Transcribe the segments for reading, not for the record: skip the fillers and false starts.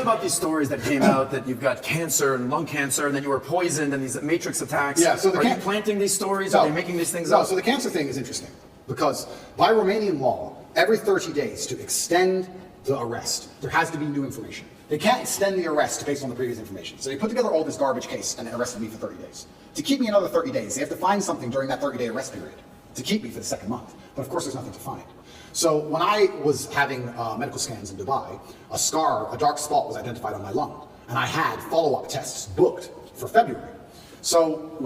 about these stories that came out that you've got cancer and lung cancer, and then you were poisoned, and these matrix attacks? Yeah. So are you planting these stories? Are they making these things up? No. So the cancer thing is interesting because by Romanian law, every 30 days to extend the arrest, there has to be new information. They can't extend the arrest based on the previous information. So they put together all this garbage case and arrested me for 30 days. To keep me another 30 days, they have to find something during that 30-day arrest period to keep me for the second month. But of course, there's nothing to find. So when I was having medical scans in Dubai, a scar, a dark spot was identified on my lung. And I had follow-up tests booked for February. So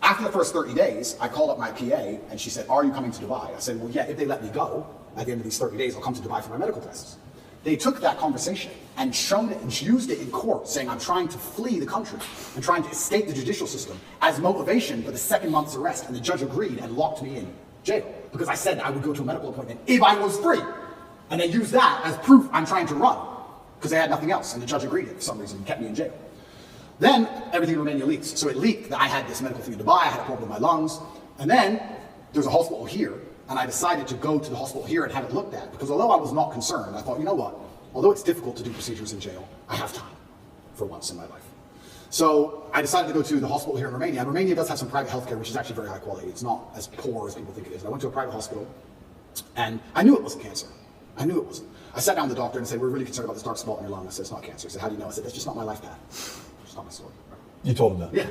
after the first 30 days, I called up my PA and she said, "Are you coming to Dubai?" I said, "Well, yeah, if they let me go, at the end of these 30 days, I'll come to Dubai for my medical tests." They took that conversation and shown it and used it in court, saying I'm trying to flee the country and trying to escape the judicial system as motivation for the second month's arrest. And the judge agreed and locked me in jail because I said I would go to a medical appointment if I was free. And they used that as proof I'm trying to run because they had nothing else. And the judge agreed for some reason and kept me in jail. Then everything in Romania leaks. So it leaked that I had this medical thing in Dubai, I had a problem with my lungs. And then there's a hospital here. And I decided to go to the hospital here and have it looked at because although I was not concerned, I thought, you know what? Although it's difficult to do procedures in jail, I have time for once in my life. So I decided to go to the hospital here in Romania. And Romania does have some private healthcare, which is actually very high quality. It's not as poor as people think it is. And I went to a private hospital and I knew it wasn't cancer. I knew it wasn't. I sat down with the doctor and said, "We're really concerned about this dark spot in your lung." I said, "It's not cancer." He said, "How do you know?" I said, "That's just not my life path. It's not my story." You told him that? Yeah.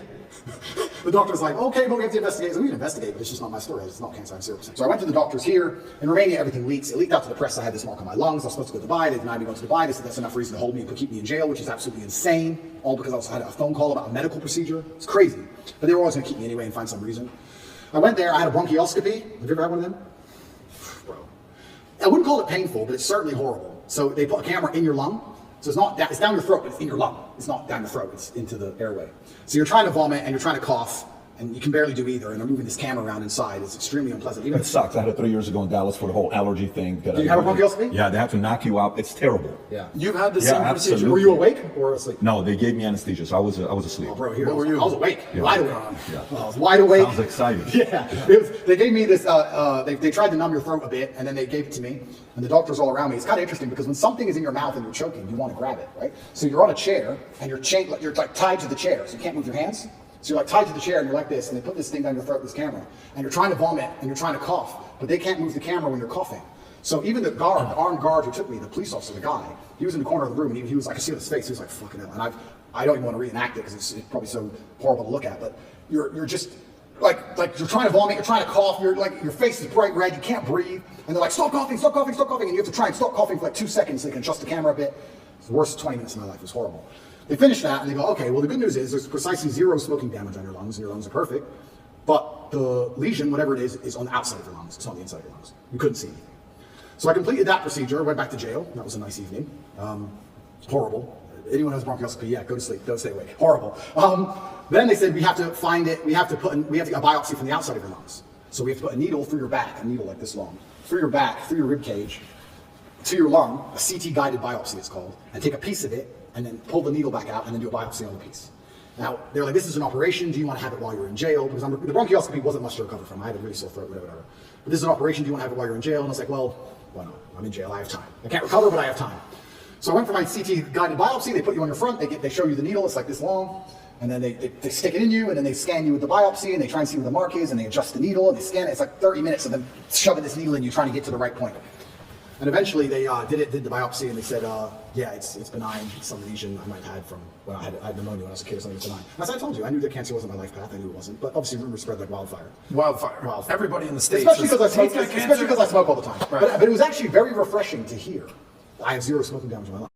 The doctor was like, "Okay, but we have to investigate." So we can investigate, but it's just not my story. It's not cancer. I'm 0%. So I went to the doctors here. In Romania, everything leaks. It leaked out to the press. I had this mark on my lungs. I was supposed to go to Dubai. They denied me going to Dubai. They said that's enough reason to hold me and keep me in jail, which is absolutely insane. All because I also had a phone call about a medical procedure. It's crazy. But they were always going to keep me anyway and find some reason. I went there. I had a bronchioscopy. Have you ever had one of them? Bro. I wouldn't call it painful, but it's certainly horrible. So they put a camera in your lung. So it's down your throat, but it's in your lung. It's not down your throat, it's into the airway. So you're trying to vomit and you're trying to cough, and you can barely do either, and they're moving this camera around inside. It's extremely unpleasant. It sucks. I had it 3 years ago in Dallas for the whole allergy thing. Did you have a bronchioscopy? Yeah, they have to knock you out. It's terrible. Yeah. You've had the same procedure. Absolutely. Were you awake or asleep? No, they gave me anesthesia, so I was asleep. Oh, bro, here, What were you? I was awake. Yeah. Wide awake. Yeah. I was wide awake. Sounds exciting. Yeah. They gave me this, they tried to numb your throat a bit, and then they gave it to me, and the doctors all around me. It's kind of interesting because when something is in your mouth and you're choking, you want to grab it, right? So you're on a chair, and you're like tied to the chair, so you can't move your hands. So you're like tied to the chair and you're like this, and they put this thing down your throat, this camera, and you're trying to vomit and you're trying to cough, but they can't move the camera when you're coughing. So even the armed guard who took me, the police officer, the guy, he was in the corner of the room, and he was, I could see on his face, he was like, "Fucking hell." And I don't even want to reenact it because it's probably so horrible to look at, but you're just like you're trying to vomit, you're trying to cough, your face is bright red, you can't breathe, and they're like, "Stop coughing, stop coughing, stop coughing," and you have to try and stop coughing for like 2 seconds so they can adjust the camera a bit. It's the worst 20 minutes of my life. It was horrible. They finish that and they go, "Okay, well the good news is there's precisely 0 smoking damage on your lungs, and your lungs are perfect, but the lesion, whatever it is on the outside of your lungs. It's not the inside of your lungs. You couldn't see anything." So I completed that procedure, went back to jail. That was a nice evening. Horrible. Anyone who has bronchioscopy, yeah, go to sleep, don't stay awake. Horrible. Then they said we have to find it, we have to get a biopsy from the outside of your lungs. So we have to put a needle through your back, a needle like this long, through your back, through your rib cage, to your lung, a CT guided biopsy it's called, and take a piece of it and then pull the needle back out and then do a biopsy on the piece. Now, they're like, "This is an operation, do you want to have it while you're in jail?" Because the bronchioscopy wasn't much to recover from. I had a really sore throat, whatever. But this is an operation, do you want to have it while you're in jail? And I was like, "Well, why not? I'm in jail, I have time. I can't recover, but I have time." So I went for my CT guided biopsy, they put you on your front, they show you the needle, it's like this long, and then they stick it in you, and then they scan you with the biopsy, and they try and see where the mark is, and they adjust the needle, and they scan it. It's like 30 minutes of them shoving this needle in you, trying to get to the right point. And eventually they did the biopsy, and they said, "Yeah, it's benign. It's some lesion I might have had from when I had pneumonia when I was a kid or something. It's benign." As I told you, I knew that cancer wasn't my life path. I knew it wasn't, but obviously rumors spread like wildfire. Wildfire. Everybody in the States. Especially because I smoke all the time. Right. But it was actually very refreshing to hear I have 0 smoking damage in my life.